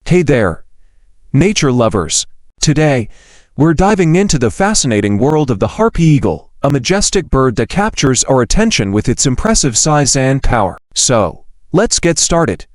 Hey there, nature lovers. Today, we're diving into the fascinating world of the harpy eagle, a majestic bird that captures our attention with its impressive size and power. So, let's get started.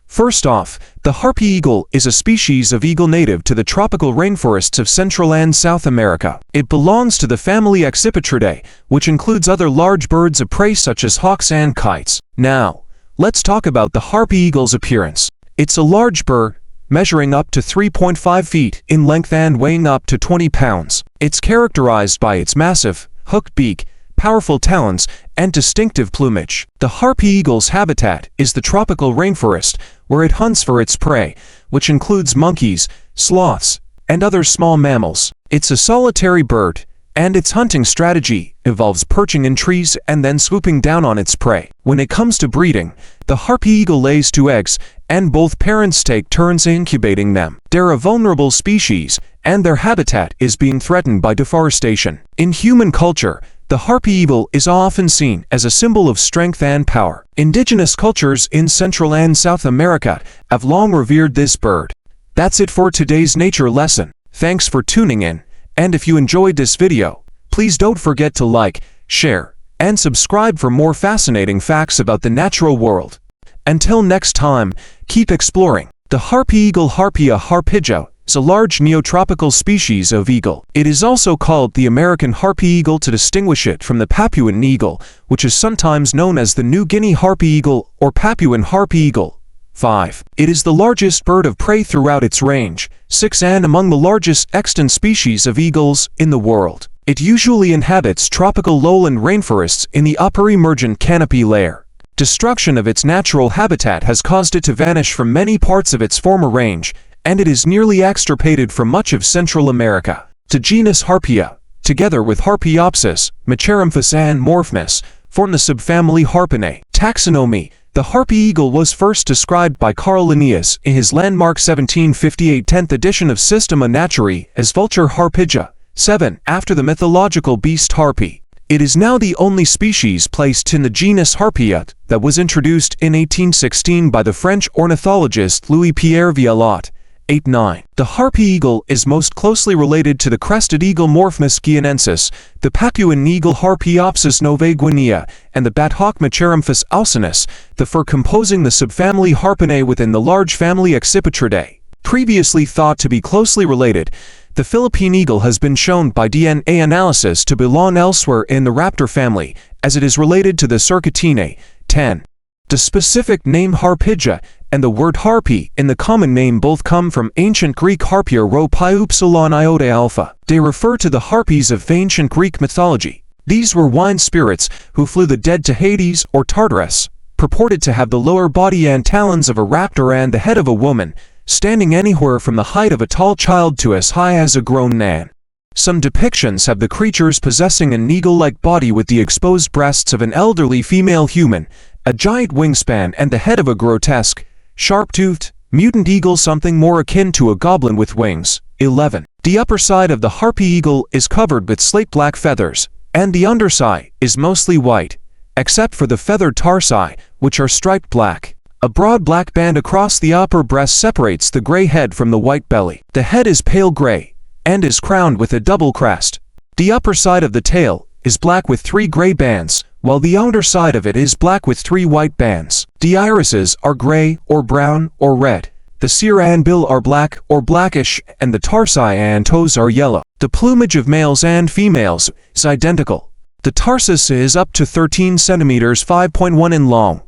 First off, the harpy eagle is a species of eagle native to the tropical rainforests of Central and South America. It belongs to the family Accipitridae, which includes other large birds of prey such as hawks and kites. Now, let's talk about the harpy eagle's appearance. It's a large bird, measuring up to 3.5 feet in length and weighing up to 20 pounds. It's characterized by its massive, hooked beak, powerful talons, and distinctive plumage. The harpy eagle's habitat is the tropical rainforest, where it hunts for its prey, which includes monkeys, sloths, and other small mammals. It's a solitary bird, and its hunting strategy involves perching in trees and then swooping down on its prey. When it comes to breeding, the harpy eagle lays 2 eggs, and both parents take turns incubating them. They're a vulnerable species, and their habitat is being threatened by deforestation. In human culture, the harpy eagle is often seen as a symbol of strength and power. Indigenous cultures in Central and South America have long revered this bird. That's it for today's nature lesson. Thanks for tuning in, and if you enjoyed this video, please don't forget to like, share, and subscribe for more fascinating facts about the natural world. Until next time, keep exploring. The harpy eagle, Harpia harpygia, is a large neotropical species of eagle. It is also called the American harpy eagle to distinguish it from the Papuan eagle, which is sometimes known as the New Guinea harpy eagle or Papuan harpy eagle. 5. It is the largest bird of prey throughout its range, 6, and among the largest extant species of eagles in the world. It usually inhabits tropical lowland rainforests in the upper emergent canopy layer. Destruction of its natural habitat has caused it to vanish from many parts of its former range, and it is nearly extirpated from much of Central America. The genus Harpia, together with Harpyopsis, Mecherymphus and Morphmus, form the subfamily Harpinae. Taxonomy. The harpy eagle was first described by Carl Linnaeus in his landmark 1758 10th edition of Systema Naturae as Vultur harpygia. 7. After the mythological beast Harpy. It is now the only species placed in the genus Harpia that was introduced in 1816 by the French ornithologist Louis-Pierre Vialot. 8-9. The harpy eagle is most closely related to the crested eagle Morphmus guianensis, the Papuan eagle Harpyopsis novae, and the bat hawk Mecherymphus alcinus, the fur composing the subfamily Harpinae within the large family Accipitridae. Previously thought to be closely related, the Philippine eagle has been shown by DNA analysis to belong elsewhere in the raptor family, as it is related to the Circatinae. 10. The specific name harpygia and the word harpy in the common name both come from ancient Greek harpia rho pi upsilon iota alpha. They refer to the harpies of ancient Greek mythology. These were winged spirits who flew the dead to Hades or Tartarus, purported to have the lower body and talons of a raptor and the head of a woman, standing anywhere from the height of a tall child to as high as a grown man. Some depictions have the creatures possessing an eagle-like body with the exposed breasts of an elderly female human, a giant wingspan, and the head of a grotesque, sharp-toothed, mutant eagle, something more akin to a goblin with wings. 11. The upper side of the harpy eagle is covered with slate-black feathers, and the underside is mostly white, except for the feathered tarsi, which are striped black. A broad black band across the upper breast separates the gray head from the white belly. The head is pale gray, and is crowned with a double crest. The upper side of the tail is black with 3 gray bands, while the underside of it is black with 3 white bands. The irises are gray or brown or red. The cere and bill are black or blackish, and the tarsi and toes are yellow. The plumage of males and females is identical. The tarsus is up to 13 centimeters 5.1 in long.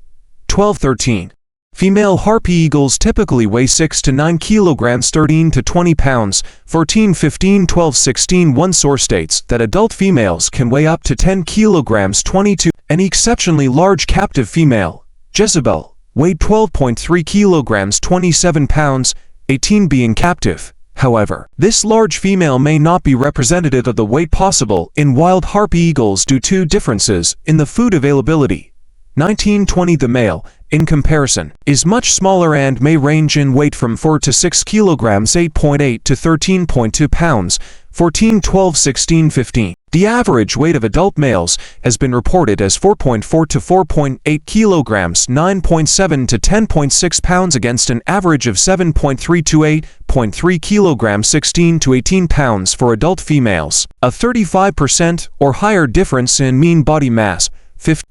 12-13. Female harpy eagles typically weigh 6 to 9 kilograms 13 to 20 pounds, 14, 15, 12, 16. One source states that adult females can weigh up to 10 kilograms 22. An exceptionally large captive female, Jezebel, weighed 12.3 kilograms 27 pounds, 18 being captive. However, this large female may not be representative of the weight possible in wild harpy eagles due to differences in the food availability. 19-20. The male, in comparison, is much smaller and may range in weight from 4 to 6 kilograms 8.8 to 13.2 pounds, 14, 12, 16, 15. The average weight of adult males has been reported as 4.4 to 4.8 kilograms, 9.7 to 10.6 pounds against an average of 7.3 to 8.3 kilograms, 16 to 18 pounds for adult females. A 35% or higher difference in mean body mass.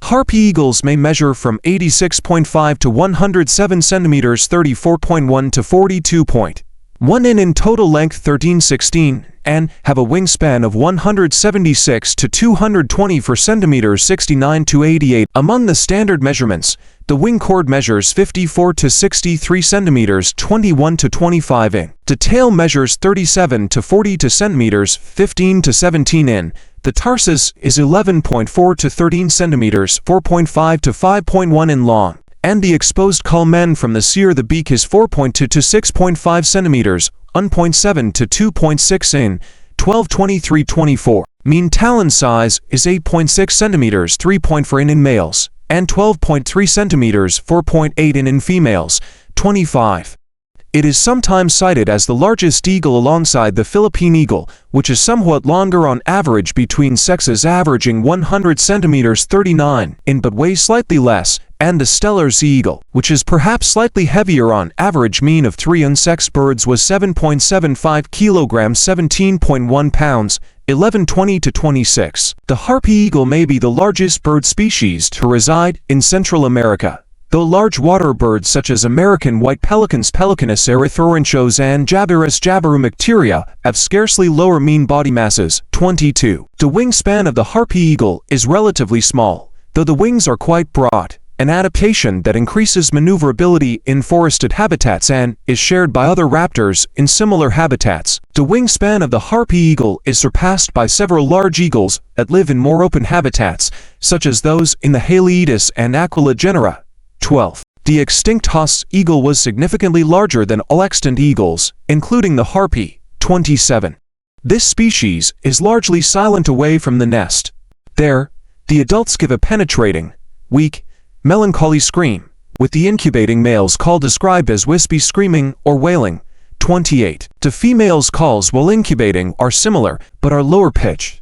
Harpy eagles may measure from 86.5 to 107 centimeters, 34.1 to 42.1 in total length, 13-16, and have a wingspan of 176 to 220 centimeters, 69 to 88. Among the standard measurements, the wing chord measures 54 to 63 centimeters, 21 to 25 in. The tail measures 37 to 40 centimeters, 15 to 17 in. The tarsus is 11.4 to 13 centimeters, 4.5 to 5.1 in long, and the exposed culmen from the cere, the beak, is 4.2 to 6.5 centimeters, 1.7 to 2.6 in, 12-23-24. Mean talon size is 8.6 centimeters, 3.4 in males, and 12.3 centimeters, 4.8 in females, 25. It is sometimes cited as the largest eagle alongside the Philippine eagle, which is somewhat longer on average between sexes, averaging 100 centimeters, 39 in, but weighs slightly less, and the stellar sea eagle, which is perhaps slightly heavier on average. Mean of 3 unsex birds was 7.75 kilograms, 17.1 pounds, 11-20 to 26. The harpy eagle may be the largest bird species to reside in Central America, though large water birds such as American white pelicans, Pelecanus erythroranchos, and Jabarus jabarumacteria have scarcely lower mean body masses. 22. The wingspan of the harpy eagle is relatively small, though the wings are quite broad, an adaptation that increases maneuverability in forested habitats and is shared by other raptors in similar habitats. The wingspan of the harpy eagle is surpassed by several large eagles that live in more open habitats, such as those in the Haliaeetus and Aquila genera. 12. The extinct Haas eagle was significantly larger than all extant eagles, including the harpy. 27. This species is largely silent away from the nest. There, the adults give a penetrating, weak, melancholy scream, with the incubating males call described as wispy screaming or wailing. 28. The females' calls while incubating are similar, but are lower pitched.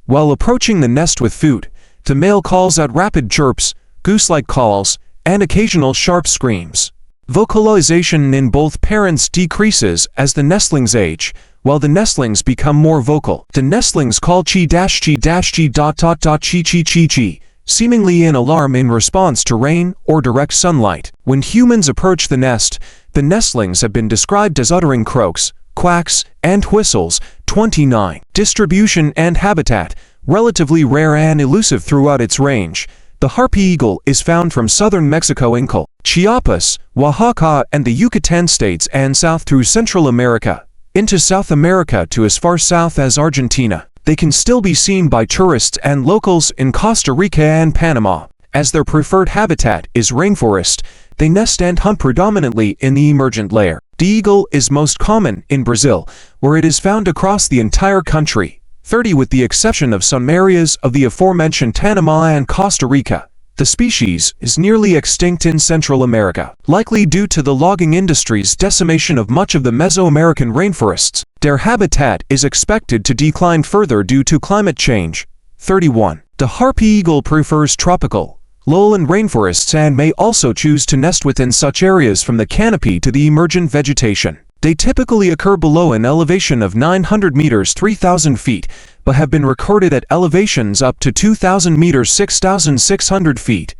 While approaching the nest with food, the male calls out rapid chirps, goose-like calls, and occasional sharp screams. Vocalization in both parents decreases as the nestlings age, while the nestlings become more vocal. The nestlings call chi-chi-chi-chi-chi-chi, seemingly in alarm in response to rain or direct sunlight. When humans approach the nest, the nestlings have been described as uttering croaks, quacks, and whistles. 29. Distribution and habitat. Relatively rare and elusive throughout its range, the harpy eagle is found from southern Mexico in Chiapas, Oaxaca, and the Yucatan states, and south through Central America, into South America to as far south as Argentina. They can still be seen by tourists and locals in Costa Rica and Panama. As their preferred habitat is rainforest, they nest and hunt predominantly in the emergent layer. The eagle is most common in Brazil, where it is found across the entire country. 30. With the exception of some areas of the aforementioned Panama and Costa Rica, the species is nearly extinct in Central America, likely due to the logging industry's decimation of much of the Mesoamerican rainforests. Their habitat is expected to decline further due to climate change. 31. The harpy eagle prefers tropical, lowland rainforests and may also choose to nest within such areas from the canopy to the emergent vegetation. They typically occur below an elevation of 900 meters 3,000 feet, but have been recorded at elevations up to 2,000 meters 6,600 feet.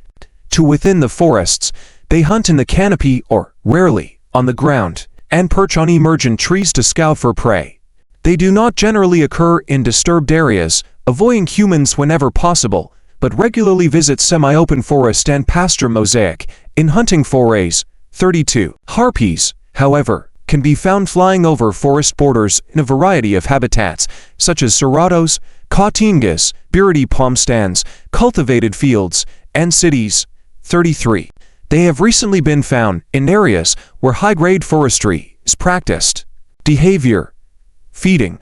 To within the forests, they hunt in the canopy or, rarely, on the ground, and perch on emergent trees to scout for prey. They do not generally occur in disturbed areas, avoiding humans whenever possible, but regularly visit semi-open forest and pasture mosaic in hunting forays. 32. Harpies, however, can be found flying over forest borders in a variety of habitats, such as cerrados, caatingas, biridi palm stands, cultivated fields, and cities. 33. They have recently been found in areas where high-grade forestry is practiced. Behavior: feeding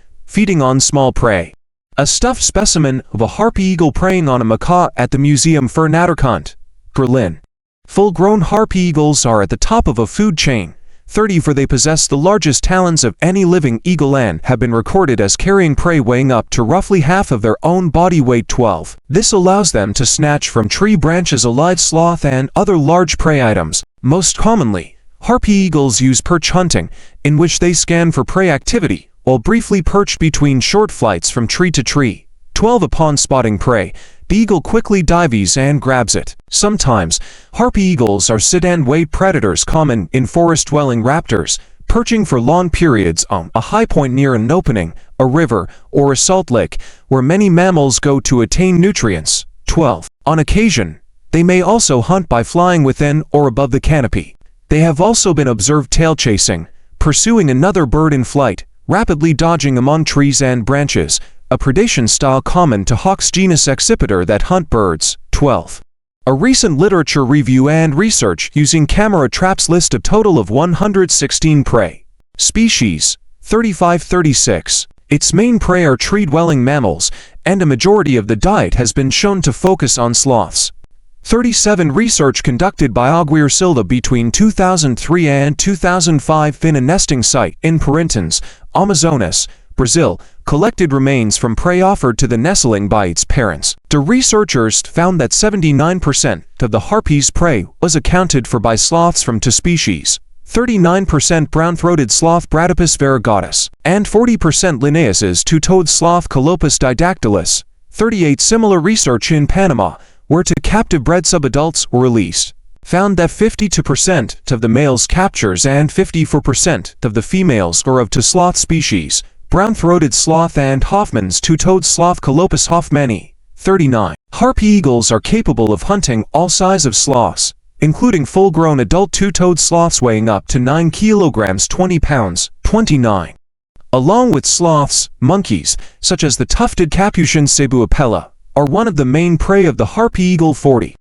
on small prey. A stuffed specimen of a harpy eagle preying on a macaw at the Museum für Naturkunde, Berlin. Full-grown harpy eagles are at the top of a food chain, 30 for they possess the largest talons of any living eagle and have been recorded as carrying prey weighing up to roughly half of their own body weight. 12. This allows them to snatch from tree branches a live sloth and other large prey items. Most commonly, harpy eagles use perch hunting, in which they scan for prey activity, while briefly perched between short flights from tree to tree. 12. Upon spotting prey, the eagle quickly dives and grabs it. Sometimes, harpy eagles are sit-and-wait predators common in forest-dwelling raptors, perching for long periods on a high point near an opening, a river, or a salt lake, where many mammals go to attain nutrients. 12. On occasion, they may also hunt by flying within or above the canopy. They have also been observed tail-chasing, pursuing another bird in flight, rapidly dodging among trees and branches, a predation style common to hawks genus Accipiter that hunt birds. 12. A recent literature review and research using camera traps list a total of 116 prey species. 3536. Its main prey are tree-dwelling mammals, and a majority of the diet has been shown to focus on sloths. 37. Research conducted by Aguirre Silva between 2003 and 2005 in a nesting site in Parintins, Amazonas, Brazil, collected remains from prey offered to the nestling by its parents. The researchers found that 79% of the harpy's prey was accounted for by sloths from two species, 39% brown-throated sloth Bradypus variegatus, and 40% Linnaeus's two-toed sloth Colopus didactylus. 38. Similar research in Panama, where two captive-bred subadults were released, found that 52% of the males captures and 54% of the females are of two sloth species, brown-throated sloth and Hoffman's two-toed sloth Colopus hoffmanni. 39. Harpy eagles are capable of hunting all sizes of sloths, including full-grown adult two-toed sloths weighing up to 9 kilograms 20 pounds. 29. Along with sloths, monkeys, such as the tufted capuchin cebu apella, are one of the main prey of the harpy eagle. 40.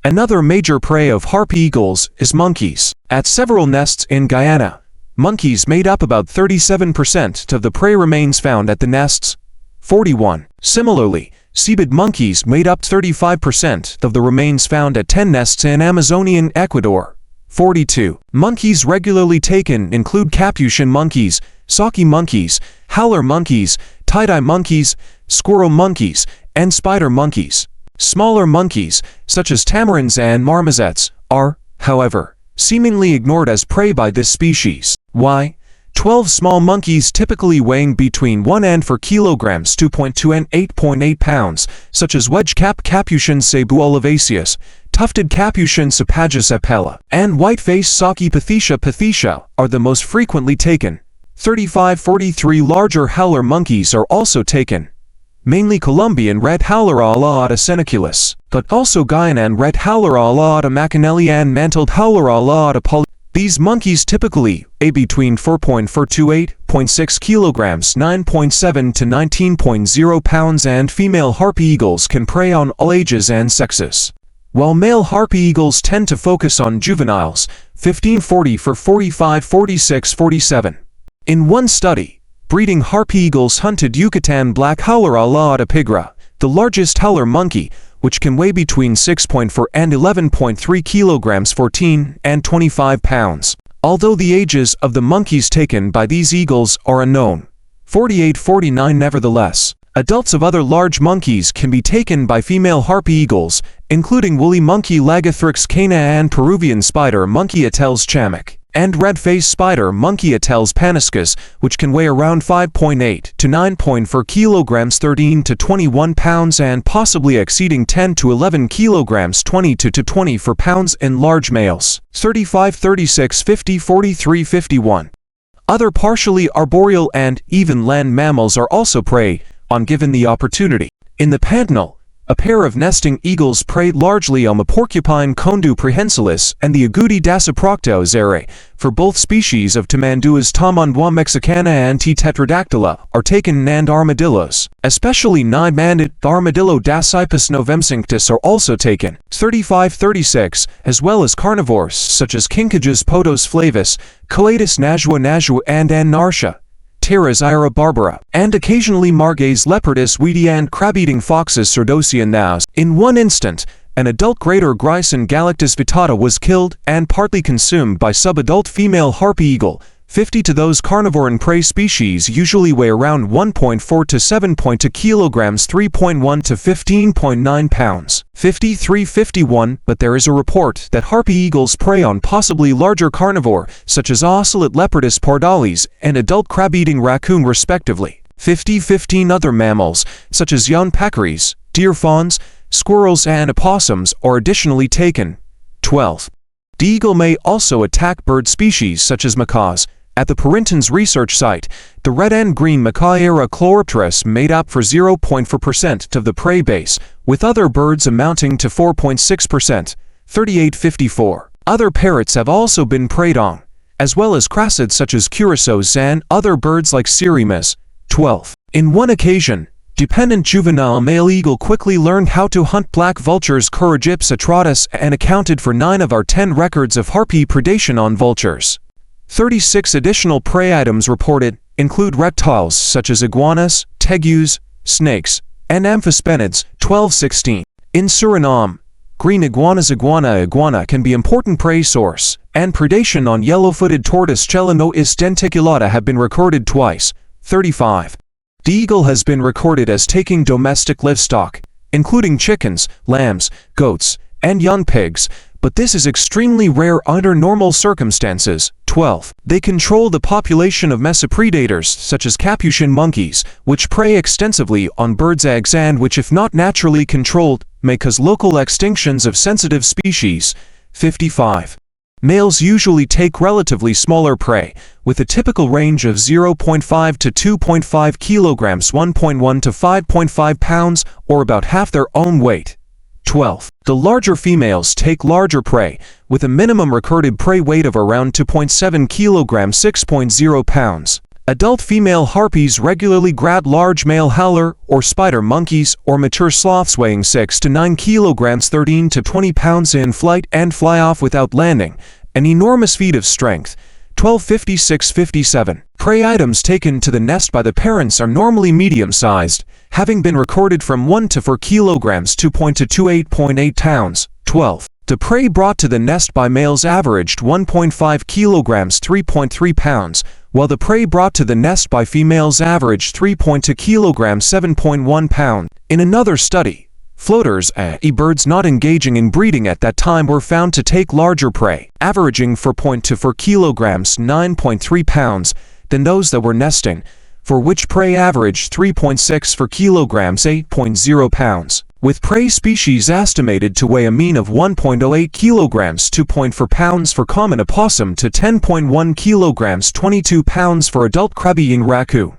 Another major prey of harpy eagles is monkeys. At several nests in Guyana, monkeys made up about 37% of the prey remains found at the nests. 41. Similarly, cebid monkeys made up 35% of the remains found at 10 nests in Amazonian Ecuador. 42. Monkeys regularly taken include capuchin monkeys, saki monkeys, howler monkeys, tie-dye monkeys, squirrel monkeys, and spider monkeys. Smaller monkeys, such as tamarins and marmosets, are, however, seemingly ignored as prey by this species. Why? 12. Small monkeys typically weighing between 1 and 4 kilograms 2.2 and 8.8 pounds, such as wedge-cap capuchin cebu olivaceus, tufted capuchin sapagus apella, and white-faced saki pathecia are the most frequently taken. 35. 43. Larger howler monkeys are also taken, mainly Colombian red howler alaata seneculus, but also Guyanan red howler alaata macanelli and mantled howler alaata poly. These monkeys typically weigh between 4.4 to 8.6 kilograms 9.7 to 19.0 pounds, and female harpy eagles can prey on all ages and sexes, while male harpy eagles tend to focus on juveniles. 1540 for 45 46 47. In one study, breeding harpy eagles hunted Yucatan black howler alaata pigra, the largest howler monkey, which can weigh between 6.4 and 11.3 kilograms 14 and 25 pounds. Although the ages of the monkeys taken by these eagles are unknown. 48-49. Nevertheless, adults of other large monkeys can be taken by female harpy eagles, including woolly monkey Lagathrix cana and Peruvian spider monkey Ateles chamak, and red-faced spider monkey Ateles paniscus, which can weigh around 5.8 to 9.4 kilograms 13 to 21 pounds and possibly exceeding 10 to 11 kilograms 22 to 24 pounds in large males. 35 36 50 43 51. Other partially arboreal and even land mammals are also prey on given the opportunity. In the Pantanal, a pair of nesting eagles preyed largely on the porcupine Condu prehensilis and the agouti dasyprocto cere. For both species of Tamanduas tamandua mexicana and T. tetradactyla are taken, and armadillos, especially nine-banded armadillo Dasypus novemcinctus, are also taken. 35-36, as well as carnivores such as Kinkajous podos flavus, Coatus najua and Annartia, Pteris ira barbara, and occasionally Marges leopardus weedy and crab-eating foxes Surdosian naus. In one instant, an adult greater Grison galactus vittata was killed and partly consumed by subadult female harpy eagle. 50 to those carnivorous prey species usually weigh around 1.4 to 7.2 kilograms, 3.1 to 15.9 pounds. 5351, but there is a report that harpy eagles prey on possibly larger carnivore, such as ocelot leopardus pardalis and adult crab-eating raccoon respectively. 5015 other mammals, such as young peccaries, deer fawns, squirrels and opossums are additionally taken. 12. The eagle may also attack bird species such as macaws. At the Parintons research site, the red and green macaw era Chloropteris made up for 0.4% of the prey base, with other birds amounting to 4.6%. 3854. Other parrots have also been preyed on, as well as crassids such as curassows and other birds like ceremas. 12. In one occasion, dependent juvenile male eagle quickly learned how to hunt black vultures Corygips atratus and accounted for 9 of our 10 records of harpy predation on vultures. 36 additional prey items reported include reptiles such as iguanas, tegus, snakes, and amphispenids. 1216. In Suriname, green iguana can be important prey source, and predation on yellow-footed tortoise Chelinois denticulata have been recorded twice. 35. The eagle has been recorded as taking domestic livestock, including chickens, lambs, goats, and young pigs, but this is extremely rare under normal circumstances. 12. They control the population of mesopredators such as capuchin monkeys, which prey extensively on birds' eggs and which, if not naturally controlled, may cause local extinctions of sensitive species. 55. Males usually take relatively smaller prey, with a typical range of 0.5 to 2.5 kilograms, 1.1 to 5.5 pounds, or about half their own weight. 12. The larger females take larger prey, with a minimum recorded prey weight of around 2.7 kilograms, 6.0 pounds. Adult female harpies regularly grab large male howler or spider monkeys or mature sloths weighing 6 to 9 kilograms, 13 to 20 pounds in flight and fly off without landing, an enormous feat of strength. 1256-57. Prey items taken to the nest by the parents are normally medium-sized, having been recorded from 1 to 4 kilograms, 2.2 to 8.8 pounds. 12. The prey brought to the nest by males averaged 1.5 kilograms, 3.3 pounds, while the prey brought to the nest by females averaged 3.2 kilograms, 7.1 pounds. In another study, floaters, i.e. birds not engaging in breeding at that time, were found to take larger prey, averaging 4.4 kilograms, 9.3 pounds, than those that were nesting, for which prey averaged 3.6 for kilograms, 8.0 pounds. With prey species estimated to weigh a mean of 1.08 kilograms, 2.4 pounds for common opossum to 10.1 kilograms, 22 pounds for adult crab-eating raccoon.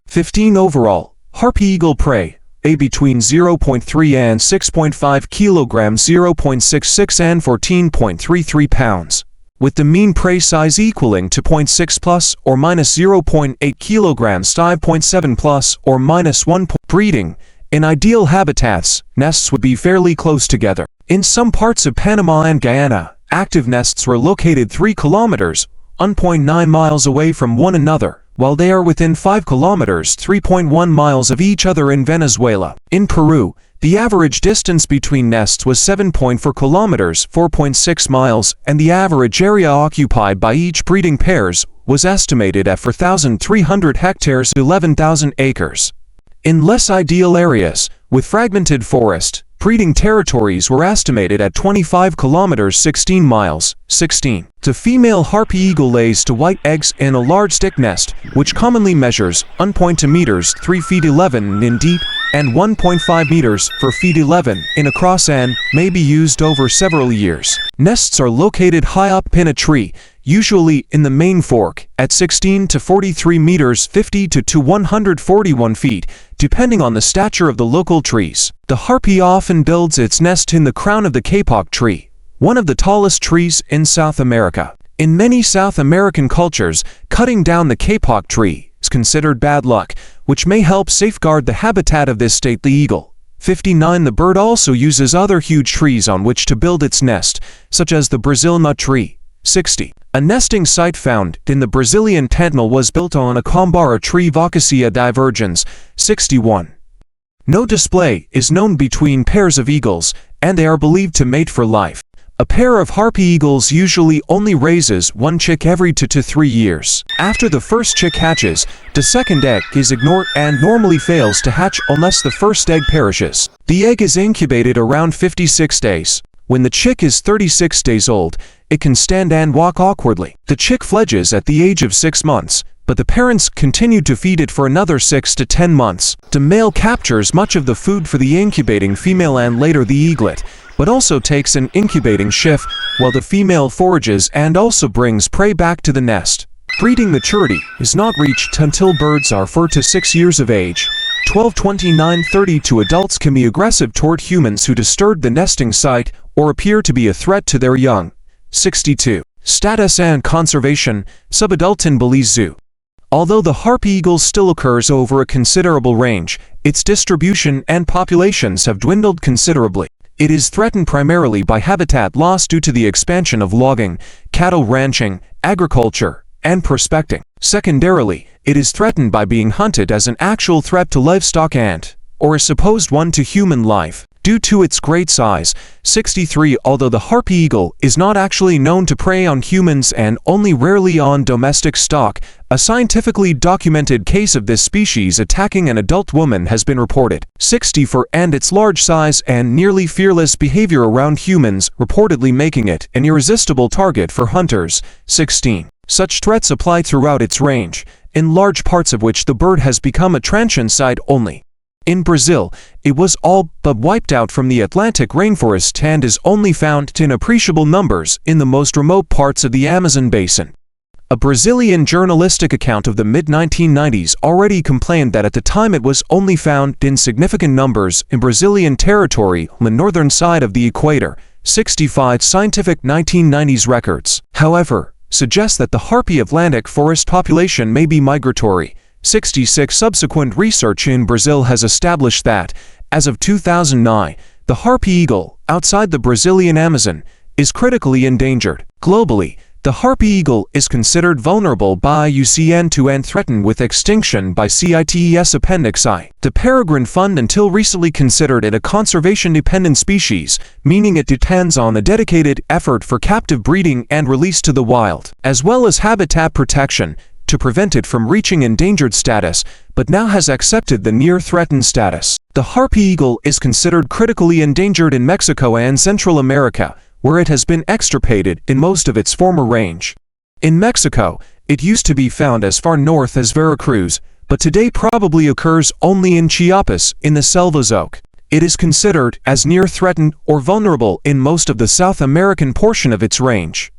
15 overall, harpy eagle prey, between 0.3 and 6.5 kilograms, 0.66 and 14.33 pounds, with the mean prey size equaling to 0.6 plus or minus 0.8 kilograms, 5.7 plus or minus 1. Breeding. In ideal habitats, nests would be fairly close together. In some parts of Panama and Guyana, active nests were located 3 kilometers, 1.9 miles away from one another, while they are within 5 kilometers, 3.1 miles of each other in Venezuela. In Peru, the average distance between nests was 7.4 kilometers, 4.6 miles, and the average area occupied by each breeding pairs was estimated at 4,300 hectares, 11,000 acres. In less ideal areas, with fragmented forest, breeding territories were estimated at 25 kilometers, 16 miles. 16. The female harpy eagle lays to white eggs in a large stick nest, which commonly measures 1.2 meters, 3 feet 11 in deep, and 1.5 meters, 4 feet 11 in across, and may be used over several years. Nests are located high up in a tree, usually in the main fork, at 16 to 43 meters, 50 to 141 feet, depending on the stature of the local trees. The harpy often builds its nest in the crown of the kapok tree, one of the tallest trees in South America. In many South American cultures, cutting down the kapok tree is considered bad luck, which may help safeguard the habitat of this stately eagle. 59. The bird also uses other huge trees on which to build its nest, such as the Brazil nut tree. 60. A nesting site found in the Brazilian Pantanal was built on a Combara tree, Vacacia divergens. 61. No display is known between pairs of eagles, and they are believed to mate for life. A pair of harpy eagles usually only raises one chick every 2 to 3 years. After the first chick hatches, the second egg is ignored and normally fails to hatch unless the first egg perishes. The egg is incubated around 56 days. When the chick is 36 days old, it can stand and walk awkwardly. The chick fledges at the age of 6 months, but the parents continue to feed it for another 6 to 10 months. The male captures much of the food for the incubating female and later the eaglet, but also takes an incubating shift while the female forages and also brings prey back to the nest. Breeding maturity is not reached until birds are 4 to 6 years of age. 12-29-32 adults can be aggressive toward humans who disturb the nesting site or appear to be a threat to their young. 62. Status and conservation, subadult in Belize Zoo. Although the harpy eagle still occurs over a considerable range, its distribution and populations have dwindled considerably. It is threatened primarily by habitat loss due to the expansion of logging, cattle ranching, agriculture, and prospecting. Secondarily, it is threatened by being hunted as an actual threat to livestock and, or a supposed one to human life. Due to its great size, 63. Although the harpy eagle is not actually known to prey on humans and only rarely on domestic stock, a scientifically documented case of this species attacking an adult woman has been reported. 64. And its large size and nearly fearless behavior around humans, reportedly making it an irresistible target for hunters. 16. Such threats apply throughout its range, in large parts of which the bird has become a transient sight only. In Brazil, it was all but wiped out from the Atlantic rainforest and is only found in appreciable numbers in the most remote parts of the Amazon basin. A Brazilian journalistic account of the mid-1990s already complained that at the time it was only found in significant numbers in Brazilian territory on the northern side of the equator. 65. Scientific 1990s records, however, suggest that the harpy Atlantic forest population may be migratory. 66. Subsequent research in Brazil has established that, as of 2009, the harpy eagle, outside the Brazilian Amazon, is critically endangered. Globally, the harpy eagle is considered vulnerable by IUCN to and threatened with extinction by CITES Appendix I. The Peregrine Fund until recently considered it a conservation-dependent species, meaning it depends on a dedicated effort for captive breeding and release to the wild, as well as habitat protection, to prevent it from reaching endangered status, but now has accepted the near-threatened status. The harpy eagle is considered critically endangered in Mexico and Central America, where it has been extirpated in most of its former range. In Mexico, it used to be found as far north as Veracruz, but today probably occurs only in Chiapas in the Selva Zoque. It is considered as near-threatened or vulnerable in most of the South American portion of its range.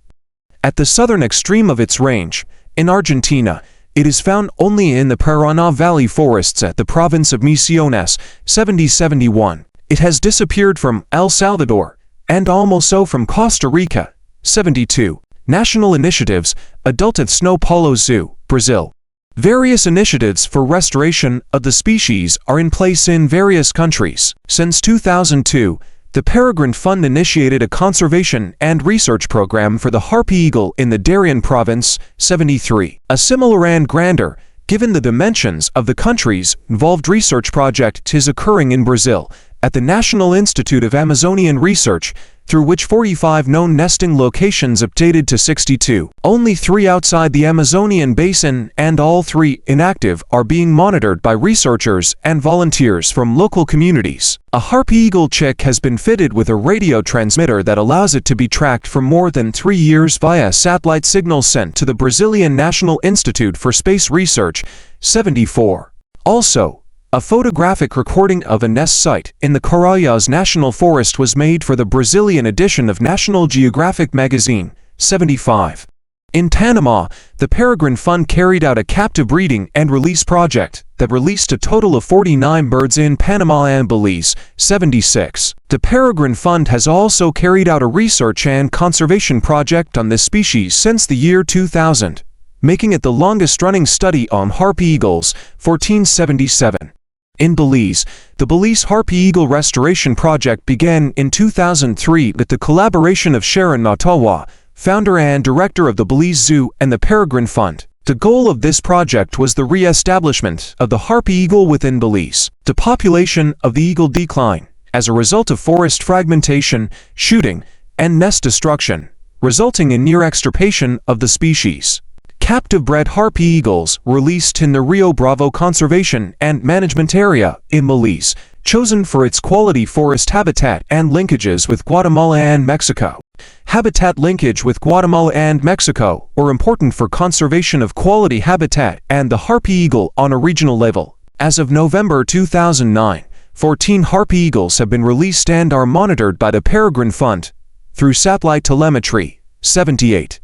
At the southern extreme of its range, in Argentina, it is found only in the Paraná Valley forests at the province of Misiones. 70-71. It has disappeared from El Salvador, and also from Costa Rica. 72. National initiatives, adult at São Paulo Zoo, Brazil. Various initiatives for restoration of the species are in place in various countries. Since 2002, the Peregrine Fund initiated a conservation and research program for the harpy eagle in the Darien province. 73. A similar and grander, given the dimensions of the countries involved research project is occurring in Brazil, at the National Institute of Amazonian Research, through which 45 known nesting locations updated to 62. Only 3 outside the Amazonian basin and all 3 inactive are being monitored by researchers and volunteers from local communities. A harpy eagle chick has been fitted with a radio transmitter that allows it to be tracked for more than 3 years via satellite signal sent to the Brazilian National Institute for Space Research. 74. Also, a photographic recording of a nest site in the Carajás National Forest was made for the Brazilian edition of National Geographic magazine. 75. In Panama, the Peregrine Fund carried out a captive breeding and release project that released a total of 49 birds in Panama and Belize. 76. The Peregrine Fund has also carried out a research and conservation project on this species since the year 2000, making it the longest-running study on harpy eagles. 1477. In Belize, the Belize Harpy Eagle Restoration Project began in 2003 with the collaboration of Sharon Natawa, founder and director of the Belize Zoo and the Peregrine Fund. The goal of this project was the re-establishment of the harpy eagle within Belize. The population of the eagle decline, as a result of forest fragmentation, shooting, and nest destruction, resulting in near extirpation of the species. Captive-bred harpy eagles released in the Rio Bravo Conservation and Management Area in Belize, chosen for its quality forest habitat and linkages with Guatemala and Mexico. Habitat linkage with Guatemala and Mexico are important for conservation of quality habitat and the harpy eagle on a regional level. As of November 2009, 14 harpy eagles have been released and are monitored by the Peregrine Fund through satellite telemetry. 78.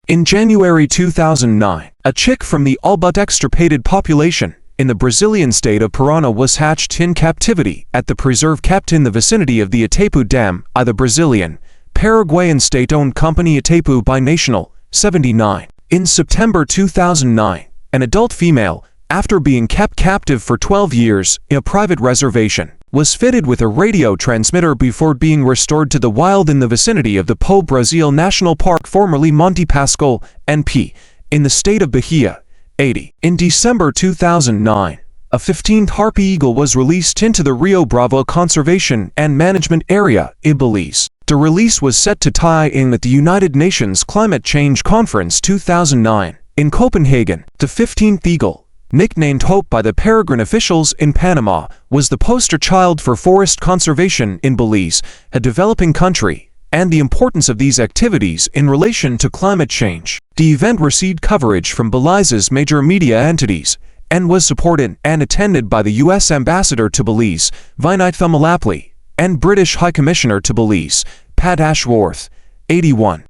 In January 2009, a chick from the all but extirpated population in the Brazilian state of Parana was hatched in captivity at the preserve kept in the vicinity of the Itapu Dam by the Brazilian, Paraguayan state-owned company Itapu Binational. 79. In September 2009, an adult female, after being kept captive for 12 years in a private reservation, was fitted with a radio transmitter before being restored to the wild in the vicinity of the Po Brasil National Park, formerly Monte Pascoal, NP, in the state of Bahia. 80. In December 2009, a 15th harpy eagle was released into the Rio Bravo Conservation and Management Area in Belize. The release was set to tie in with the United Nations Climate Change Conference 2009 in Copenhagen. The 15th eagle, nicknamed Hope by the Peregrine officials in Panama, was the poster child for forest conservation in Belize, a developing country, and the importance of these activities in relation to climate change. The event received coverage from Belize's major media entities and was supported and attended by the U.S. Ambassador to Belize, Vinay Thumalapli, and British High Commissioner to Belize, Pat Ashworth. 81.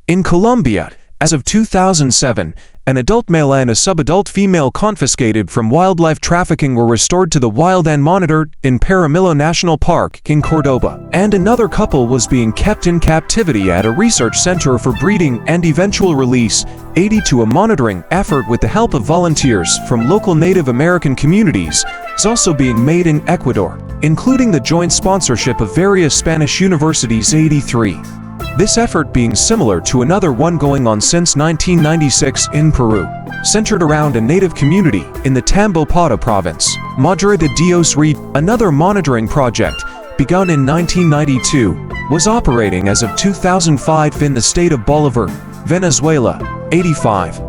In Colombia, as of 2007, an adult male and a subadult female confiscated from wildlife trafficking were restored to the wild and monitored in Paramillo National Park in Cordoba, and another couple was being kept in captivity at a research center for breeding and eventual release. 80. To a monitoring effort with the help of volunteers from local Native American communities is also being made in Ecuador, including the joint sponsorship of various Spanish universities. 83. This effort being similar to another one going on since 1996 in Peru, centered around a native community in the Tambopata province. Madre de Dios Reed, another monitoring project, begun in 1992, was operating as of 2005 in the state of Bolivar, Venezuela. 85.